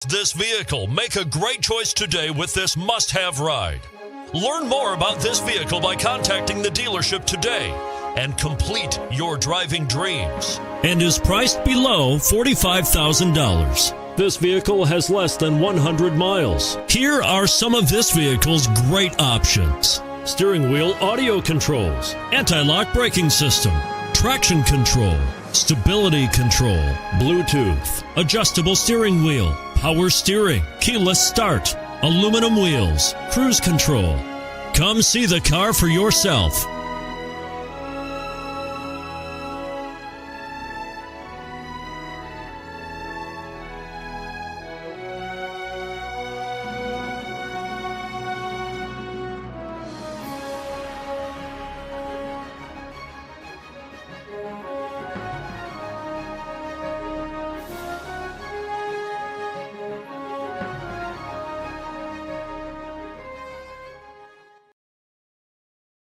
This vehicle. Make a great choice today with this must-have ride. Learn more about this vehicle by contacting the dealership today and complete your driving dreams. And is priced below $45,000. This vehicle has less than 100 miles. Here are some of this vehicle's great options: steering wheel audio controls, anti-lock braking system, traction control, stability control, Bluetooth, adjustable steering wheel, power steering, keyless start, aluminum wheels, cruise control. Come see the car for yourself.